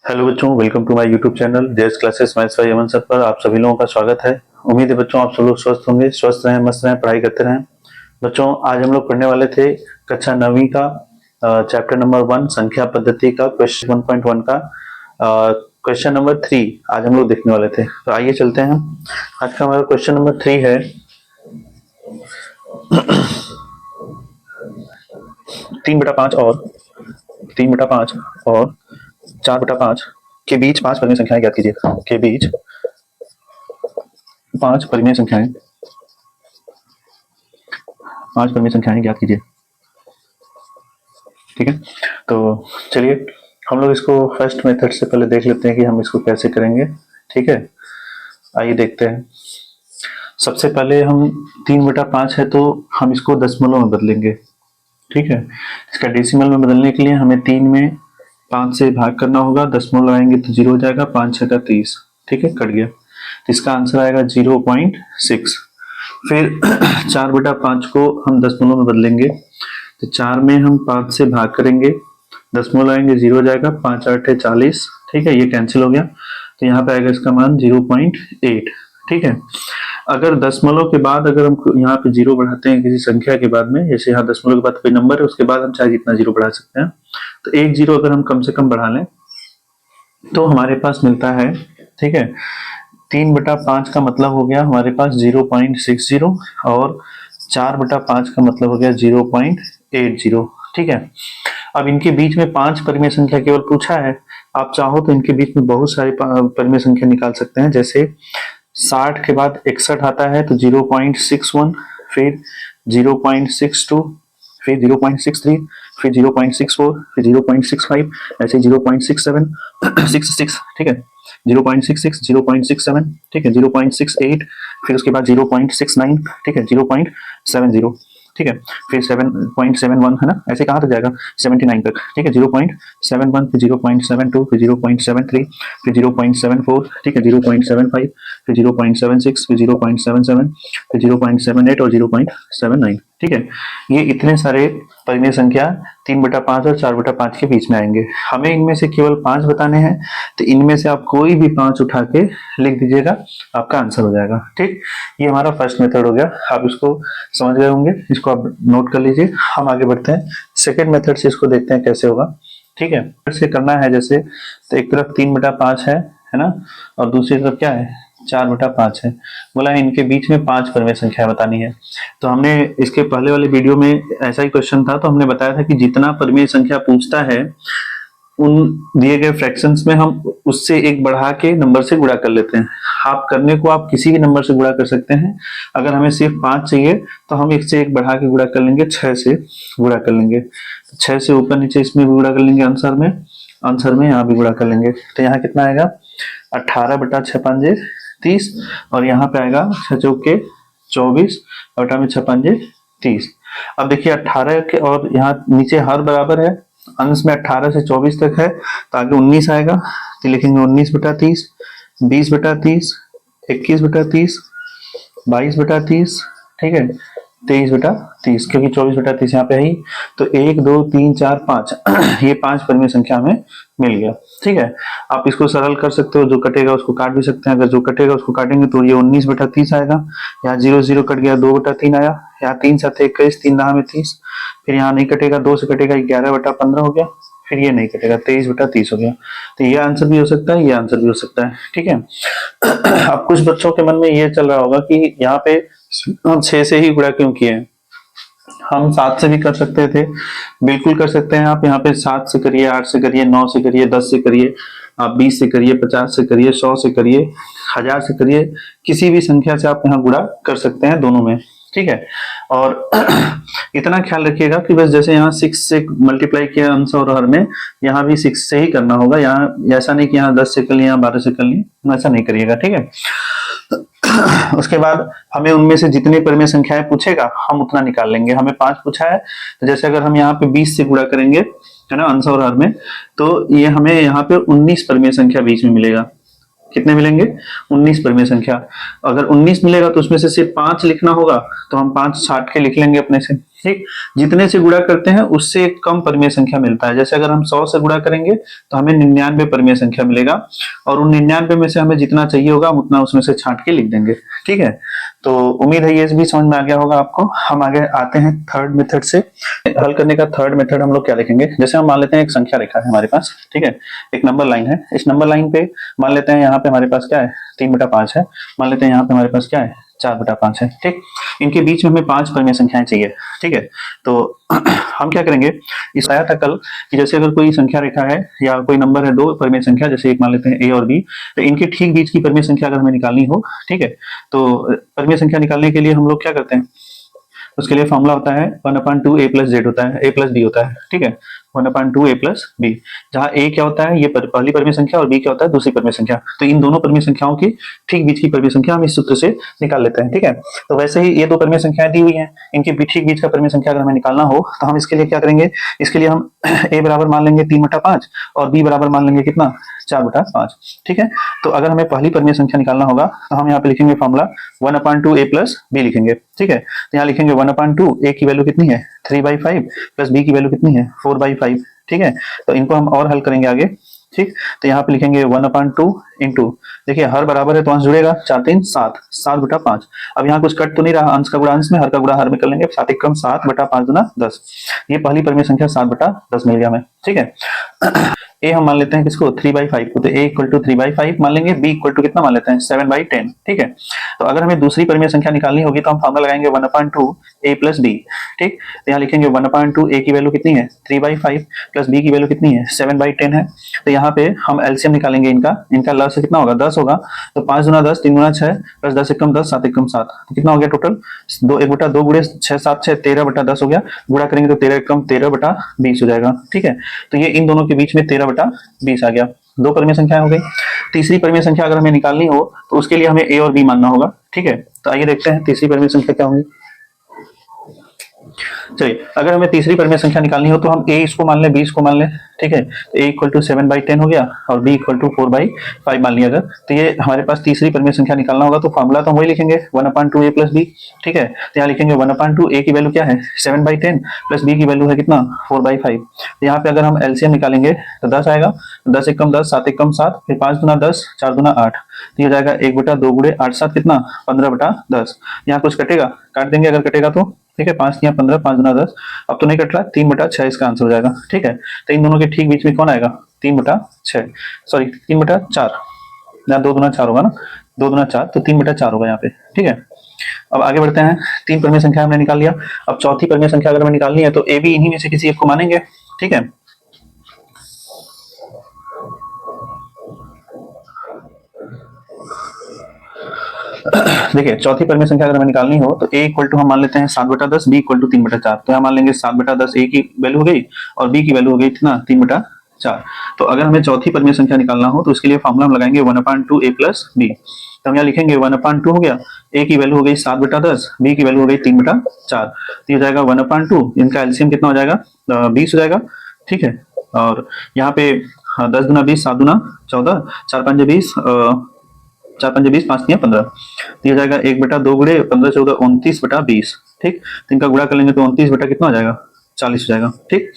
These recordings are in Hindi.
हेलो बच्चों, welcome to my YouTube channel JS classes maths by Aman sir पर आप सभी लोगों का स्वागत है। उम्मीद है बच्चों आप सब लोग स्वस्थ होंगे, स्वस्थ रहें, मस्त रहें, पढ़ाई करते रहें। बच्चों आज हम लोग पढ़ने वाले थे कक्षा 9वीं का चैप्टर नंबर 1 संख्या पद्धति का क्वेश्चन 1.1 का क्वेश्चन नंबर 3 आज हम लोग देखने वाले थे। तो आइए चलते हैं। आज का हमारा क्वेश्चन नंबर 3 है 3/5 और 3/5 और 4/5 के बीच 5 परिमेय संख्याएं ज्ञात कीजिए। के बीच 5 परिमेय संख्याएं ज्ञात कीजिए। ठीक है, तो चलिए हम लोग इसको फर्स्ट मेथड से पहले देख लेते हैं कि हम इसको कैसे करेंगे। ठीक है, आइए देखते हैं। सबसे पहले हम 3/5 है तो हम इसको दशमलव में बदलेंगे। ठीक है, इसका डेसिमल में बदलने के लिए हमें 3 में 5 से भाग करना होगा, दशमलव लगाएंगे तो 0 हो जाएगा, 5 6 30। ठीक है, कट गया, तो इसका आंसर आएगा 0.6। फिर 4/5 को हम दशमलव में बदलेंगे, तो 4 में हम 5 से भाग करेंगे, दशमलव लगाएंगे 0 हो जाएगा, 5 8 40। ठीक है, ये कैंसिल हो गया, तो यहाँ पे आएगा इसका मान 0.8। ठीक है, अगर दशमलव के बाद अगर हम यहाँ पे 0 बढ़ाते हैं किसी संख्या के बाद में, जैसे यहाँ दशमलव के बाद कोई नंबर है उसके बाद हम चाहे जितना 0 बढ़ा सकते हैं, तो एक 0 अगर हम कम से कम बढ़ा लें तो हमारे पास मिलता है। ठीक है, 3/5 का मतलब हो गया हमारे पास 0.60 और 4/5 का मतलब हो गया 0.80। ठीक है, अब इनके बीच में 5 परिमेय संख्या केवल पूछा है। आप चाहो तो इनके बीच में बहुत सारी परिमेय संख्या निकाल सकते हैं। जैसे 60 के बाद 61 आता है तो 0.61, फिर 0.62, फिर 0.63, फिर 0.64, फिर 0.65, ऐसे 0.67 66। ठीक है, 0.66, 0.67, ठीक है, 0.68, फिर उसके बाद 0.69, ठीक है, 0.70, ठीक है, फिर 7.71 है ना, ऐसे कहाँ तक जाएगा 79 तक। ठीक है, 0.71, फिर 0.72, फिर 0.73, फिर 0.74, ठीक है, 0.75, फिर 0.76, फिर 0.77, फिर 0.78 और 0.79। ठीक है, ये इतने सारे परिमेय संख्या 3/5 और 4/5 के बीच में आएंगे। हमें इनमें से केवल 5 बताने हैं, तो इनमें से आप कोई भी 5 उठा के लिख दीजिएगा, आपका आंसर हो जाएगा। ठीक, ये हमारा फर्स्ट मेथड हो गया, आप इसको समझ गए होंगे, इसको आप नोट कर लीजिए। हम आगे बढ़ते हैं, सेकेंड मेथड से इसको देखते हैं कैसे होगा। ठीक है, फिर से करना है जैसे, तो एक तरफ 3/5 है ना, और दूसरी तरफ क्या है 4/5 है। बोला है इनके बीच में 5 परिमेय संख्या बतानी है। तो हमने इसके पहले वाले वीडियो में ऐसा ही क्वेश्चन था, तो हमने बताया था कि जितना परिमेय संख्या पूछता है उन दिए गए फ्रैक्शंस में हम उससे एक बढ़ा के नंबर से गुणा कर लेते हैं। आप करने को आप किसी भी नंबर से गुणा कर सकते हैं। अगर हमें सिर्फ 5 चाहिए तो हम एक से एक बढ़ा के गुणा कर लेंगे, 6 से गुणा कर लेंगे, 6 से ऊपर नीचे इसमें भी गुणा कर लेंगे, आंसर में यहाँ भी गुणा कर लेंगे। तो यहाँ कितना आएगा 18/6 30, और यहाँ पे आएगा 6 चौके 24 और 6 30। अब देखिए 18 के और यहाँ नीचे हर बराबर है, अंश में 18 से 24 तक है, तो आगे 19 आएगा, तो लिखेंगे 19/30, 20/30, 21/30, 22/30, ठीक है, 23/30, क्योंकि 24/30 यहाँ पे है ही। तो 1 2 3 4 5 ये 5 परिमेय संख्या हमें मिल गया। ठीक है, आप इसको सरल कर सकते हो, जो कटेगा उसको काट भी सकते हैं। अगर जो कटेगा उसको काटेंगे तो ये 19/30 आएगा, यहाँ 0 0 कट गया, 2/3 आया, यहाँ 3 7 21, 3 9 में 30, फिर यहाँ नहीं कटेगा, 2 से कटेगा 11/15 हो गया, फिर ये नहीं कटेगा, 23/30 हो गया। तो ये आंसर भी हो सकता है, ये आंसर भी हो सकता है। ठीक है, अब कुछ बच्चों के मन में ये चल रहा होगा कि यहाँ पे हम 6 से ही गुणा क्यों किए, हम 7 से भी कर सकते थे। बिल्कुल कर सकते हैं आप, यहाँ पे 7 से करिए, 8 से करिए, 9 से करिए, 10 से करिए, आप 20 से करिए, 50 से करिए, 100 से करिए, 1000 से करिए, किसी भी संख्या से आप यहाँ गुणा कर सकते हैं दोनों में। ठीक है, और इतना ख्याल रखिएगा कि बस जैसे यहाँ 6 से मल्टीप्लाई किया अंश और हर में, यहाँ भी 6 से ही करना होगा। यहाँ ऐसा नहीं कि यहाँ 10 से कर लिया, 12 से कर लिया, ऐसा नहीं करिएगा। ठीक है, उसके बाद हमें उनमें से जितनी परिमेय संख्याएं पूछेगा हम उतना निकाल लेंगे। हमें 5 पूछा है, तो जैसे अगर हम यहाँ पे 20 से गुणा करेंगे, है ना, अंश और हर में, तो ये हमें यहाँ पे 19 परिमेय संख्या बीच में मिलेगा। कितने मिलेंगे 19 परिमेय संख्या। अगर 19 मिलेगा तो उसमें से सिर्फ 5 लिखना होगा, तो हम 5 छाट के लिख लेंगे अपने से। ठीक, जितने से गुणा करते हैं उससे कम परिमेय संख्या मिलता है। जैसे अगर हम 100 से गुणा करेंगे तो हमें 99 परिमेय संख्या मिलेगा, और उन 99 में से हमें जितना चाहिए होगा हम उतना उसमें से छांट के लिख देंगे। ठीक है, तो उम्मीद है ये भी समझ में आ गया होगा आपको। हम आगे आते हैं थर्ड मेथड से। हल करने का थर्ड मेथड हम लोग क्या लिखेंगे, जैसे हम मान लेते हैं एक संख्या रेखा है हमारे पास, ठीक है, एक नंबर लाइन है। इस नंबर लाइन पे मान लेते हैं यहाँ पे हमारे पास क्या है, 3/5 है। मान लेते हैं यहाँ पे हमारे पास क्या है, 4/5 है। ठीक, इनके बीच में हमें 5 परिमेय संख्याएं चाहिए। ठीक है, तो हम क्या करेंगे, इस आया था कल कि जैसे अगर कोई संख्या रेखा है या कोई नंबर है, दो परिमेय संख्या, जैसे एक मान लेते हैं ए और बी, तो इनके ठीक बीच की परिमेय संख्या अगर हमें निकालनी हो, ठीक है, तो परिमेय संख्या निकालने के लिए हम लोग क्या करते हैं, उसके लिए फॉर्मूला होता है 1/2 a प्लस जेड होता है, a प्लस बी होता है। ठीक है, 1/2 a प्लस बी, जहाँ a क्या होता है, ये पहली परिमेय संख्या, और b क्या होता है, दूसरी परिमेय संख्या। तो इन दोनों परिमेय संख्याओं की ठीक बीच की परिमेय संख्या हम इस सूत्र से निकाल लेते हैं। ठीक है, तो वैसे ही ये दो परिमेय संख्याएं दी हुई हैं, इनके ठीक बीच का परिमेय संख्या अगर हमें निकालना हो तो हम इसके लिए क्या करेंगे, इसके लिए हम a बराबर मान लेंगे 3/5 और b बराबर मान लेंगे कितना, 4/5। ठीक है, तो अगर हमें पहली परिमेय संख्या निकालना होगा तो हम यहाँ पे लिखेंगे फॉर्मूला 1/2 a प्लस बी लिखेंगे। ठीक है, तो यहाँ लिखेंगे 1/2, a की वैल्यू कितनी है 3/5 प्लस b की वैल्यू कितनी है 4/5। ठीक है, तो इनको हम और हल करेंगे आगे। ठीक, तो यहाँ पे लिखेंगे 1/2 इंटू, देखिए हर बराबर है तो अंश जुड़ेगा, 4 3 7, 7/5। अब यहाँ कुछ कट तो नहीं रहा, अंश का गुणा अंश में, हर का गुणा हर में कर लेंगे, 7 1 7/5 गुना 10। ये पहली परिमेय संख्या 7/10 मिल गया हमें। ठीक है, ए हम मान लेते हैं किसको, 3/5 को, तो a इक्वल टू 3/5 मान लेंगे, b इक्वल टू कितना मान लेते हैं 7/10। ठीक है, तो अगर हमें दूसरी परिमेय संख्या निकालनी होगी तो हम फॉर्मूला लगाएंगे 1/2 a प्लस बी। ठीक, तो यहाँ लिखेंगे 1/2 a की वैल्यू कितनी है 3/5 प्लस b की वैल्यू कितनी है 7/10 है। तो यहाँ पे हम एलसीएम निकालेंगे, इनका लव से कितना होगा 10 होगा, तो 5 गुना 10 3 गुना 6 प्लस 10 एकम 10 7 एकम 7, तो कितना हो गया टोटल 1/2 गुणे 6 7 6 13/10 हो गया, गुणा करेंगे तो 13 एकम 13/20 हो जाएगा। ठीक है, तो ये इन दोनों के बीच में 13/20 आ गया। दो परिमेय संख्या हो गई। तीसरी परिमेय संख्या अगर हमें निकालनी हो तो उसके लिए हमें ए और बी मानना होगा। ठीक है, तो आइए देखते हैं तीसरी परिमेय संख्या क्या होगी। चलिए, अगर हमें तीसरी परिमेय संख्या निकालनी हो तो हम a इसको मान लें, b इसको मान लें। ठीक है, तो a इक्वल टू 7/10 हो गया और b इक्वल टू 4/5 मान लिया। अगर तो ये हमारे पास तीसरी परिमेय संख्या निकालना होगा तो फॉर्मूला तो हम वही लिखेंगे 1/2 a प्लस बी। ठीक है, तो यहाँ लिखेंगे 1/2 a की वैल्यू क्या है 7/10 प्लस b की वैल्यू है कितना 4/5। तो यहाँ पे अगर हम एलसीएम निकालेंगे तो 10 आएगा, 10 एकम 10 7 एकम 7, फिर 5 गुना 10 4 गुना 8, तो ये हो जाएगा 1/2 गुणे 8 7 कितना 15/10। यहाँ कुछ कटेगा, काट देंगे अगर कटेगा तो। ठीक है, 5 या 15, 5 गुना 10, अब तो नहीं कट रहा, 3/6 इसका आंसर हो जाएगा। ठीक है, तो इन दोनों के ठीक बीच में कौन आएगा 3/6, सॉरी 3/4, यहाँ 2 गुना 4 होगा ना, 2 गुना 4, तो 3/4 होगा यहाँ पे। ठीक है, अब आगे बढ़ते हैं। तीन परिमेय संख्या हमने निकाल लिया, अब चौथी परिमेय संख्या अगर हमें निकालनी है तो ए बी इन्हीं में से किसी एक को मानेंगे। ठीक है, देखिए चौथी परिमेय संख्या अगर हमें निकालनी हो तो a इक्वल टू हम मान लेते हैं 7/10, b इक्वल टू 3/4। तो यहाँ मान लेंगे 7/10 a की वैल्यू हो गई और b की वैल्यू हो गई कितना 3/4। तो अगर हमें चौथी परिमेय संख्या निकालना हो तो इसके लिए फॉर्मूला हम लगाएंगे 1/2 a प्लस बी। तो हम यहाँ लिखेंगे 1/2 हो गया, a की वैल्यू हो गई 7/10, b की वैल्यू हो गई 3/4, तो ये जाएगा 1/2, इनका एलसीएम कितना हो जाएगा 20 हो जाएगा। ठीक है, और यहाँ पे 10 गुना 20 7 गुना 14, 4 5 20, 4 5 20, 5 15, तो ये जाएगा 1/2 गुणे 15 14 29/20। ठीक, तो इनका गुणा कर लेंगे तो 29 बटा कितना हो जाएगा 40 हो जाएगा। ठीक,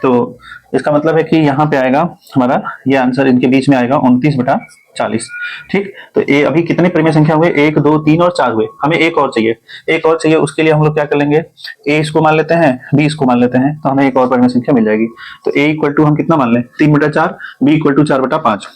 तो इसका मतलब है कि यहाँ पे आएगा हमारा ये आंसर, इनके बीच में आएगा 29/40। ठीक, तो ए अभी कितने परिमेय संख्या हुए 1 2 3 और 4 हुए, हमें एक और चाहिए, एक और चाहिए। उसके लिए हम लोग क्या कर लेंगे, ए इसको मान लेते हैं, बी इसको मान लेते हैं, तो हमें एक और परिमेय संख्या मिल जाएगी। तो ए इक्वल टू हम कितना मान लें 3/4, B equal to 4/5,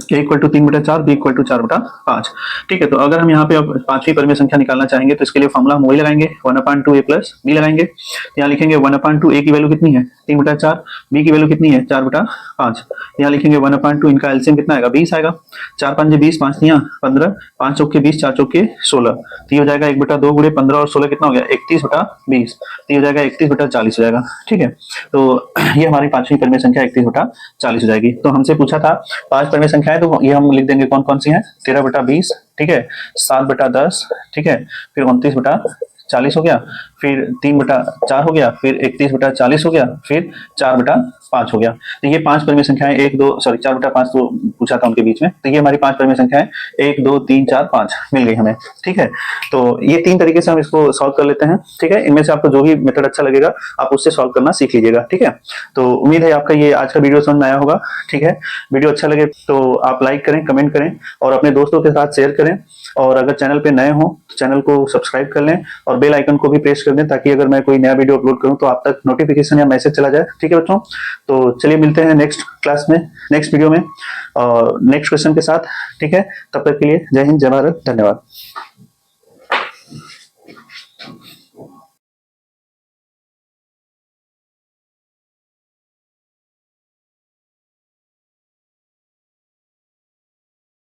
a equal to 3/4, b equal to 4/5। ठीक है, तो अगर हम यहाँ पे अब पांचवी परिमेय संख्या निकालना चाहेंगे तो इसके लिए फॉर्मूला हम वही लगाएंगे 1/2 a प्लस b लगाएंगे। तो यहाँ लिखेंगे 1/2 a की वैल्यू कितनी है 3/4, b की वैल्यू कितनी है 4/5। यहाँ लिखेंगे 1/2, इनका एलसीएम कितना आएगा 20 आएगा, 4 5 20, 5 15, 5 चौके 20, 4 चौके 16, तो ये हो जाएगा 1/2 गुणे 15 और 16 कितना हो गया 31/20, तो ये हो जाएगा 31/40 हो जाएगा। ठीक है, तो ये हमारी पांचवी परिमेय संख्या 31/40 हो जाएगी। तो हमसे पूछा था 5 परिमेय संख्याएं, तो ये हम लिख देंगे कौन कौन सी हैं 13/20, ठीक है, 7/10, ठीक है, फिर 29/40, 40 हो गया, फिर 3/4 हो गया, फिर 31/40 हो गया, फिर 4/5 हो गया। तो ये 5 परिमेय संख्याएं 4/5 तो पूछा था उनके बीच में, तो ये हमारी 5 परिमेय संख्याएं 1 2 3 4 5 मिल गई हमें। ठीक है, तो ये 3 तरीके से हम इसको सॉल्व कर लेते हैं। ठीक है, इनमें से आपको जो भी मेथड अच्छा लगेगा आप उससे सॉल्व करना सीख लीजिएगा। ठीक है, तो उम्मीद है आपका ये आज का वीडियो समझ में आया होगा। ठीक है, वीडियो अच्छा लगे तो आप लाइक करें, कमेंट करें और अपने दोस्तों के साथ शेयर करें। और अगर चैनल पे नए हो तो चैनल को सब्सक्राइब कर लें और बेल आइकन को भी प्रेस कर दें, ताकि अगर मैं कोई नया वीडियो अपलोड करूं तो आप तक नोटिफिकेशन या मैसेज चला जाए। ठीक है बच्चों, तो चलिए मिलते हैं नेक्स्ट क्लास में, नेक्स्ट वीडियो में और नेक्स्ट क्वेश्चन के साथ। ठीक है, तब तक के लिए जय हिंद, जय भारत, धन्यवाद।